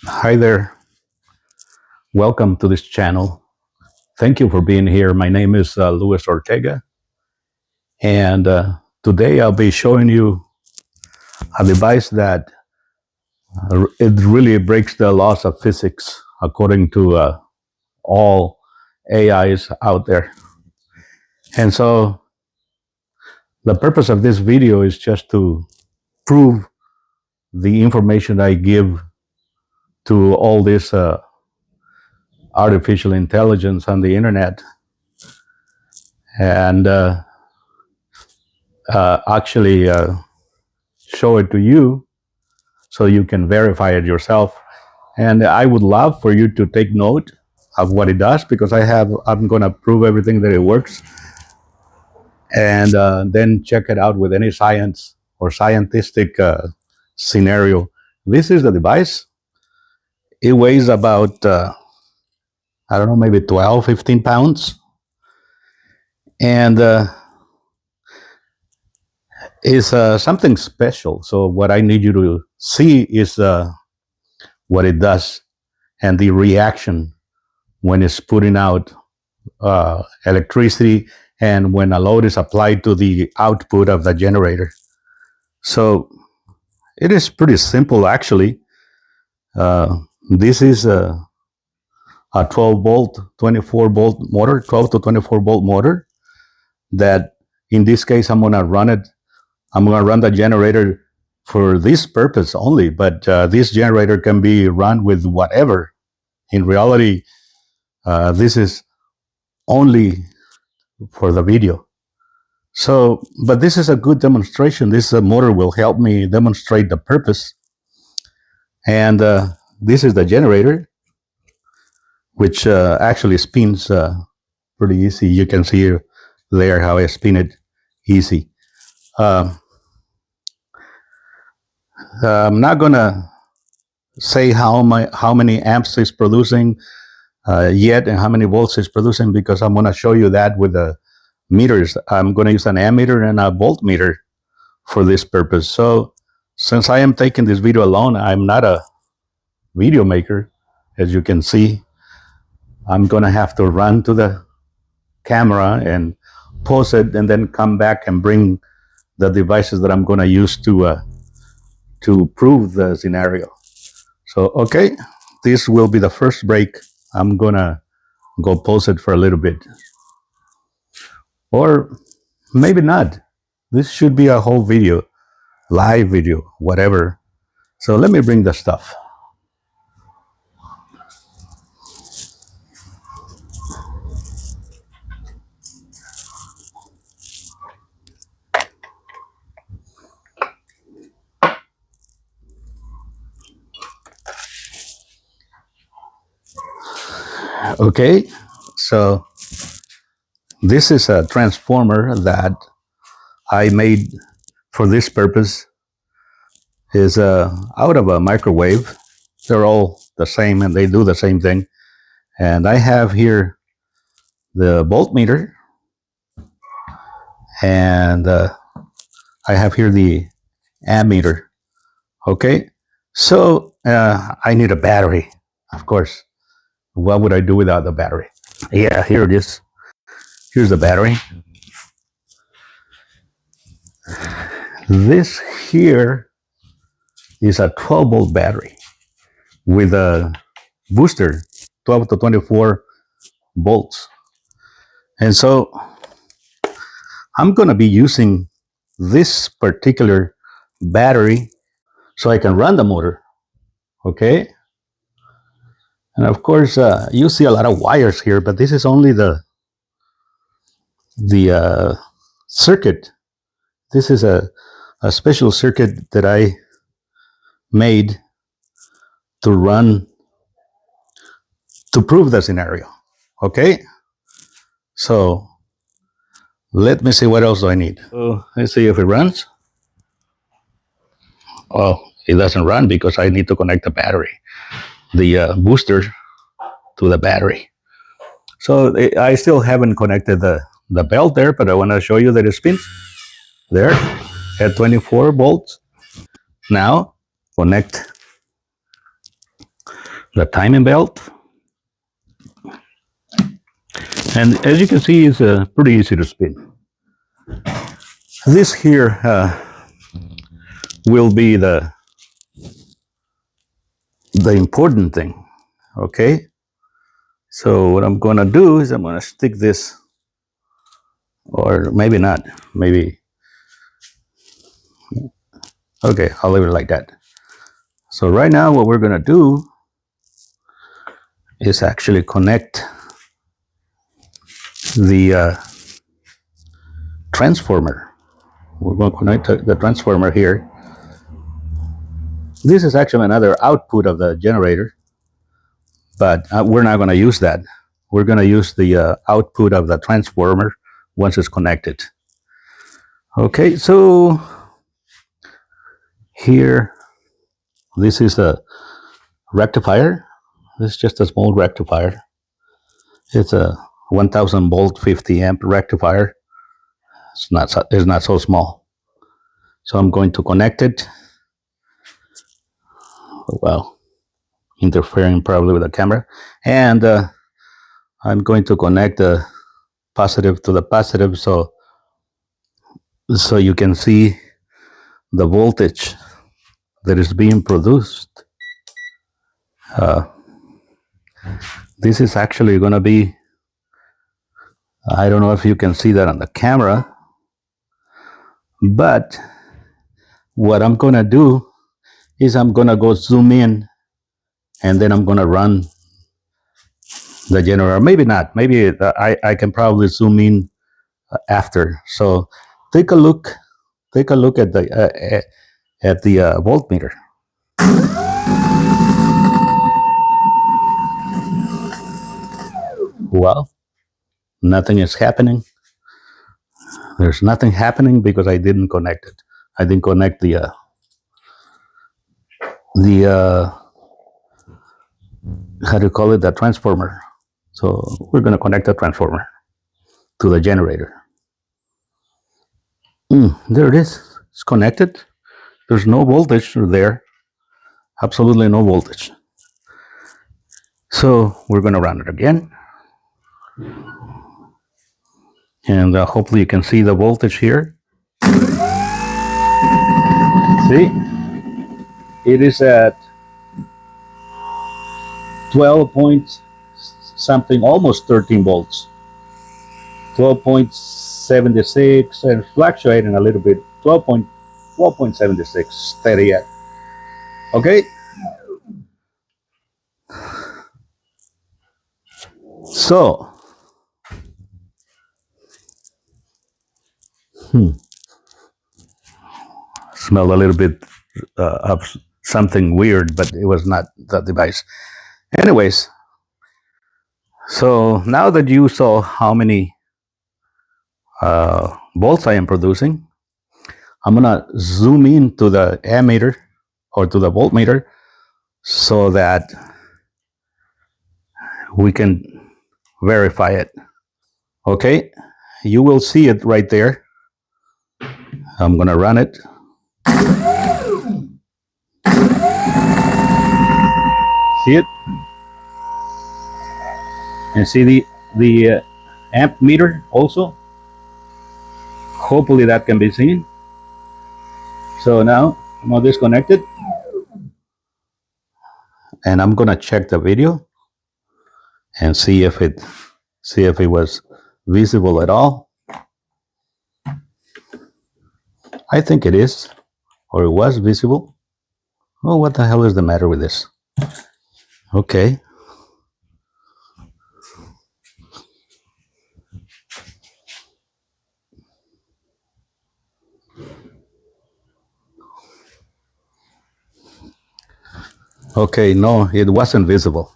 Hi there. Welcome to this channel. Thank you for being here. My name is Luis Ortega, and today I'll be showing you a device that it really breaks the laws of physics according to all AIs out there. And so the purpose of this video is just to prove the information I give to all this artificial intelligence on the internet, and actually show it to you so you can verify it yourself. And I would love for you to take note of what it does, because I'm going to prove everything that it works, and then check it out with any science or scientific scenario. This is the device. It weighs about I don't know, maybe 12, 15 pounds, and is something special. So what I need you to see is what it does and the reaction when it's putting out electricity and when a load is applied to the output of the generator. So it is pretty simple, actually. This is a 12 volt, 24 volt motor, 12 to 24 volt motor that in this case I'm going to run it. I'm going to run the generator for this purpose only, but this generator can be run with whatever. In reality, this is only for the video. So, but this is a good demonstration. This motor will help me demonstrate the purpose. And this is the generator, which actually spins pretty easy. You can see there how I spin it easy. I'm not gonna say how many amps it's producing yet and how many volts it's producing, because I'm gonna show you that with the meters. I'm gonna use an ammeter and a voltmeter for this purpose. So since I am taking this video alone, I'm not a video maker. As you can see, I'm gonna have to run to the camera and pause it and then come back and bring the devices that I'm gonna use to prove the scenario. So, okay, this will be the first break. I'm gonna go pause it for a little bit. Or maybe not. This should be a whole video, live video, whatever. So let me bring the stuff. Okay, so this is a transformer that I made for this purpose. Is out of a microwave. They're all the same and they do the same thing. And I have here the voltmeter, and I have here the ammeter. Okay, so I need a battery, of course. What would I do without the battery? Yeah, here it is. Here's the battery. This here is a 12 volt battery with a booster, 12 to 24 volts. And so I'm going to be using this particular battery so I can run the motor. Okay. And of course, you see a lot of wires here, but this is only the circuit. This is a special circuit that I made to run to prove the scenario. Okay. So let me see what else do I need. So let's see if it runs. Oh, it doesn't run because I need to connect the battery, the booster, to the battery. So I still haven't connected the belt there, but I want to show you that it spins there at 24 volts. Now connect the timing belt. And as you can see, it's pretty easy to spin. This here will be the important thing, okay? So what I'm gonna do is I'm gonna stick this, or maybe not, maybe, okay, I'll leave it like that. So right now what we're gonna do is actually connect the transformer. We're going to connect the transformer here. This is actually another output of the generator, but we're not going to use that. We're going to use the output of the transformer once it's connected. Okay, so here, this is a rectifier. This is just a small rectifier. It's a 1000 volt 50 amp rectifier. It's not so small. So I'm going to connect it. Well, interfering probably with the camera. And I'm going to connect the positive to the positive so you can see the voltage that is being produced. This is actually going to be, I don't know if you can see that on the camera, but what I'm going to do is I'm going to go zoom in and then I'm going to run the generator. Maybe not. Maybe I can probably zoom in after. So take a look at the voltmeter. Well, nothing is happening. There's nothing happening because I didn't connect it. I didn't connect the how do you call it, the transformer. So we're going to connect the transformer to the generator. There it is. It's connected. There's no voltage there. Absolutely no voltage. So we're going to run it again. And hopefully you can see the voltage here. See? It is at 12 point something, almost 13 volts. 12.76 and fluctuating a little bit. 12.76 steady at. Okay? So, smelled a little bit of something weird, but it was not the device. Anyways, so now that you saw how many volts I am producing, I'm gonna zoom in to the ammeter or to the voltmeter so that we can verify it. Okay, you will see it right there. I'm gonna run it. See it? And see the amp meter also. Hopefully that can be seen. So now I'm gonna disconnect it, and I'm gonna check the video and see if it was visible at all. I think it is, or it was visible. Oh, what the hell is the matter with this? Okay. Okay, no, it wasn't visible.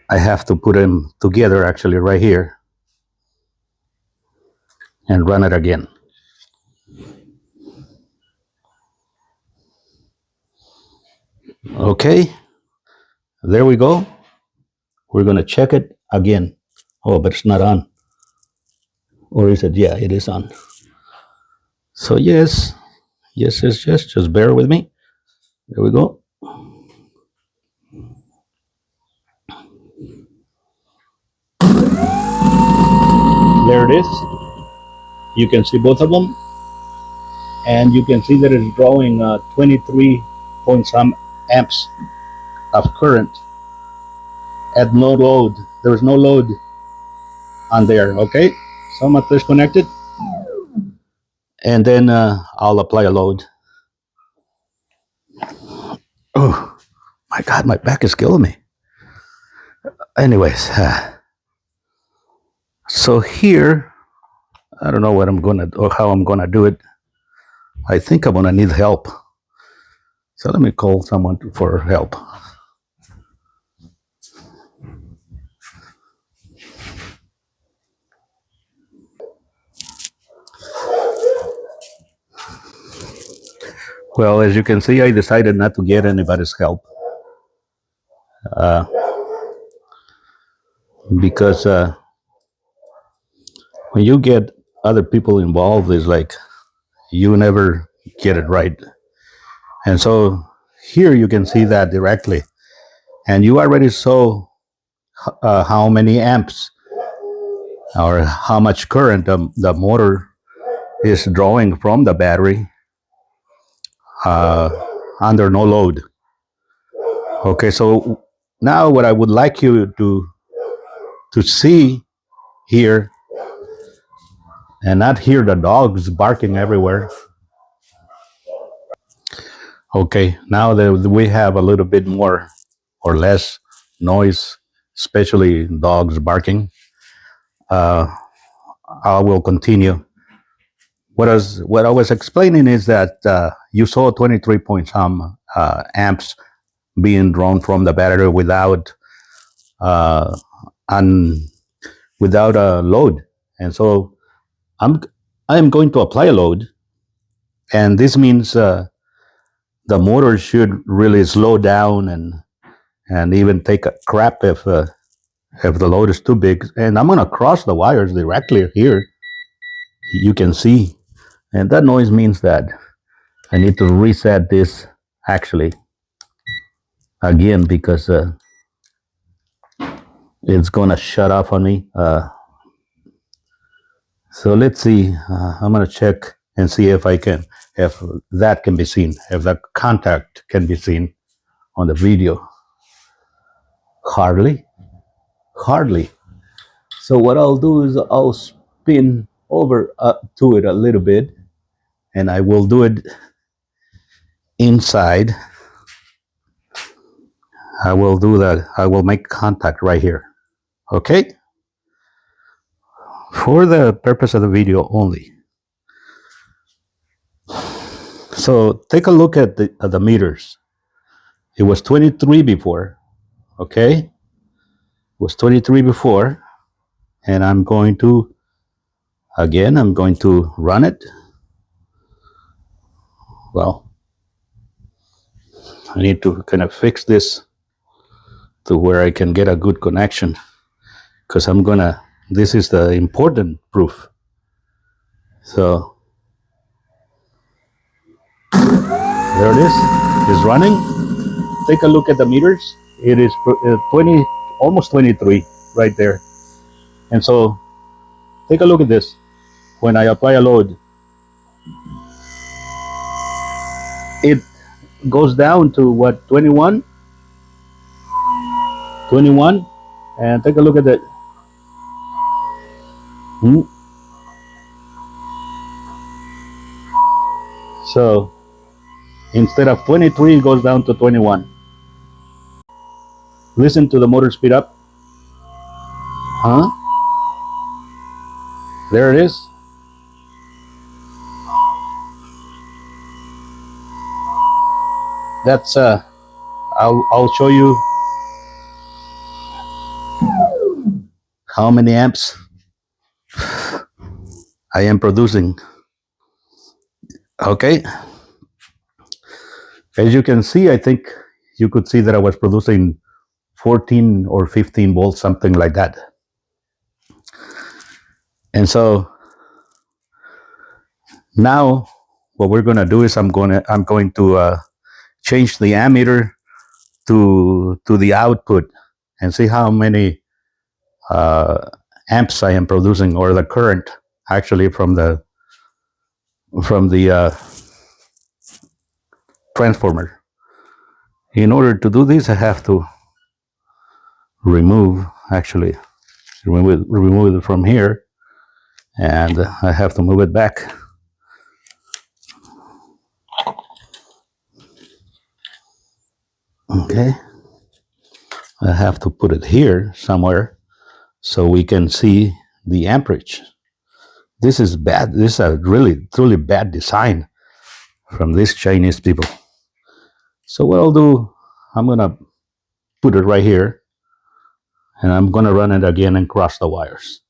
I have to put them together actually right here and run it again. Okay, there we go. We're gonna check it again. Oh, but it's not on. Or is it? Yeah, it is on. So yes, just bear with me. There we go. There it is. You can see both of them, and you can see that it's drawing 23 point some amps of current at no load. There's no load on there. Okay, so I'm gonna disconnect it, and then I'll apply a load. Oh my God, my back is killing me. Anyways, so here, I don't know what I'm gonna or how I'm gonna do it. I think I'm gonna need help. So let me call someone for help. Well, as you can see, I decided not to get anybody's help because when you get other people involved, it's like you never get it right. And so here you can see that directly, and you already saw how many amps or how much current the motor is drawing from the battery uh, under no load. Okay, so now what I would like you to see here and not hear the dogs barking everywhere. Okay, now that we have a little bit more or less noise, especially dogs barking, I will continue. What I was explaining is that you saw 23 point some amps being drawn from the battery without uh, and without a load, and so I'm going to apply a load, and this means the motor should really slow down and even take a crap if the load is too big. And I'm gonna cross the wires directly here. You can see, and that noise means that I need to reset this actually again because it's gonna shut off on me. So let's see. I'm gonna check and see if that can be seen, if the contact can be seen on the video. Hardly. So what I'll do is I'll spin over to it a little bit, and I will do it inside. I will do that. I will make contact right here. Okay? For the purpose of the video only. So take a look at the meters. It was 23 before. Okay? It was 23 before. And I'm going to run it. Well, I need to kind of fix this to where I can get a good connection, because this is the important proof. So there it is. It's running. Take a look at the meters. It is 20, almost 23 right there. And so take a look at this. When I apply a load, it goes down to what, 21? And take a look at that. So instead of 23, it goes down to 21. Listen to the motor speed up. There it is. That's I'll show you how many amps I am producing. Okay. As you can see, I think you could see that I was producing 14 or 15 volts, something like that. And so now what we're going to do is I'm going to change the ammeter to the output and see how many amps I am producing, or the current actually from the transformer. In order to do this, I have to remove it from here, and I have to move it back. Okay, I have to put it here somewhere so we can see the amperage. This is bad. This is a really, truly bad design from these Chinese people. So what I'll do, I'm gonna put it right here, and I'm gonna run it again and cross the wires.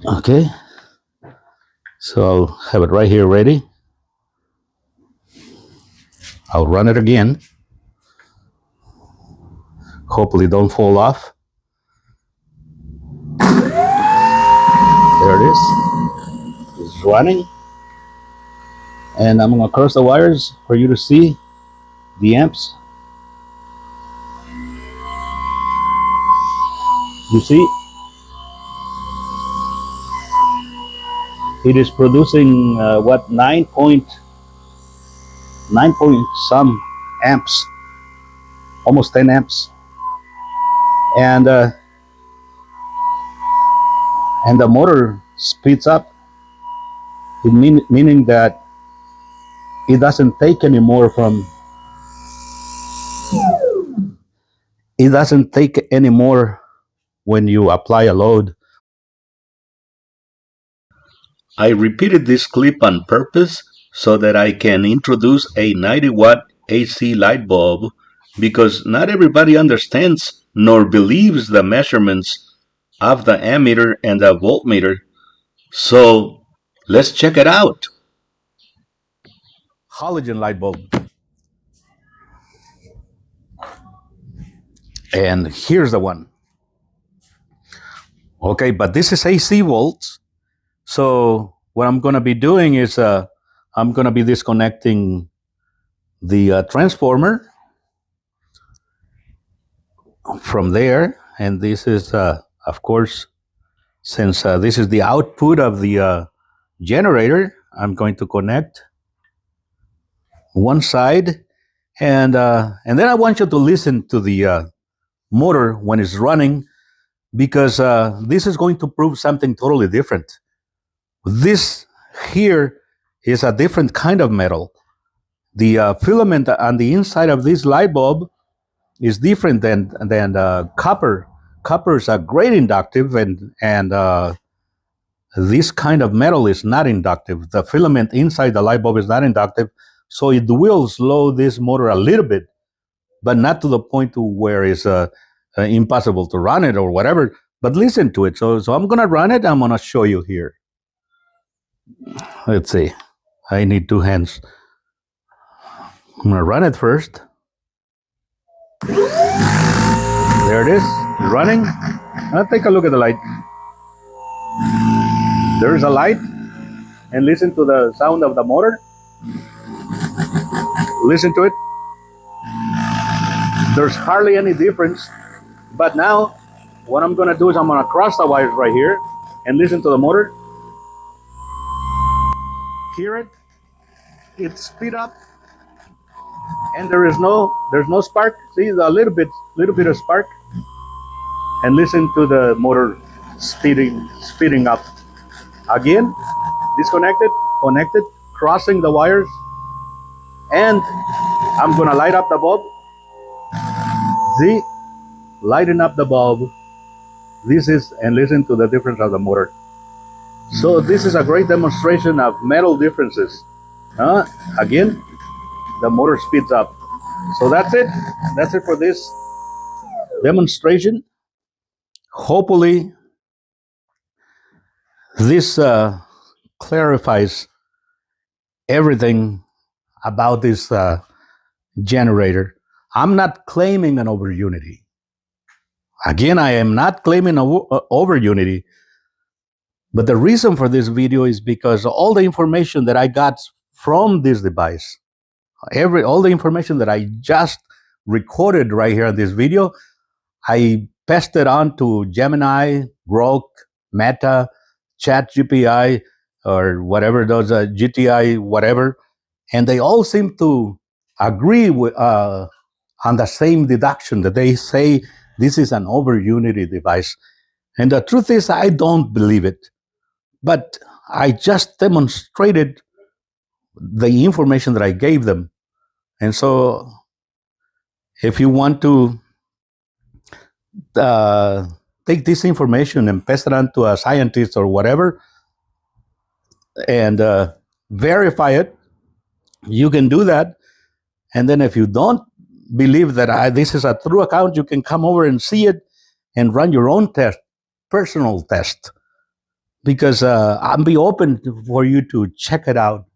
Okay, so I'll have it right here ready. I'll run it again. Hopefully don't fall off. There it is. It's running. And I'm gonna cross the wires for you to see the amps. You see, it is producing 9 point some amps, almost 10 amps, and the motor speeds up, meaning that it doesn't take any more when you apply a load. I repeated this clip on purpose so that I can introduce a 90-watt AC light bulb, because not everybody understands nor believes the measurements of the ammeter and the voltmeter. So let's check it out. Halogen light bulb. And here's the one. Okay, but this is AC volts. So what I'm going to be doing is I'm going to be disconnecting the transformer from there. And this is, of course, since this is the output of the generator, I'm going to connect one side. And then I want you to listen to the motor when it's running, because this is going to prove something totally different. This here is a different kind of metal. The filament on the inside of this light bulb is different than copper. Copper is a great inductive, and this kind of metal is not inductive. The filament inside the light bulb is not inductive, so it will slow this motor a little bit, but not to the point to where it's impossible to run it or whatever. But listen to it. So I'm gonna run it. I'm gonna show you here. Let's see. I need two hands. I'm gonna run it first. There it is, running. Now take a look at the light. There's a light, and listen to the sound of the motor. Listen to it. There's hardly any difference. But now, what I'm gonna do is I'm gonna cross the wires right here and listen to the motor. Hear it? It speed up, and there's no spark. See the little bit of spark, and listen to the motor speeding up. Again, disconnected, connected, crossing the wires, and I'm gonna light up the bulb. See, lighting up the bulb. This is, and listen to the difference of the motor. So this is a great demonstration of metal differences. Again, the motor speeds up. So that's it. That's it for this demonstration. Hopefully, this clarifies everything about this generator. I'm not claiming an over unity. Again, I am not claiming over unity. But the reason for this video is because all the information that I got from this device, all the information that I just recorded right here in this video, I passed it on to Gemini, Grok, Meta, Chat GPI, or whatever those GTI, whatever, and they all seem to agree with, on the same deduction that they say this is an over unity device. And the truth is, I don't believe it. But I just demonstrated the information that I gave them. And so if you want to uh, take this information and pass it on to a scientist or whatever and verify it, you can do that. And then if you don't believe that this is a true account, you can come over and see it and run your own test, personal test, because I'll be open for you to check it out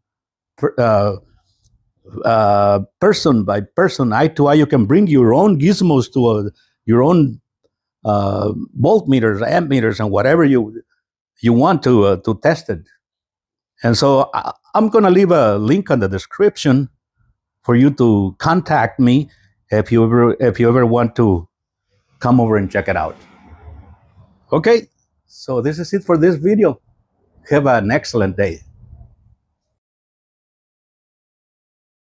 person by person, eye to eye. You can bring your own gizmos to your own voltmeters, amp meters, and whatever you want to test it. And so I'm going to leave a link on the description for you to contact me if you ever want to come over and check it out. Okay, so this is it for this video. Have an excellent day.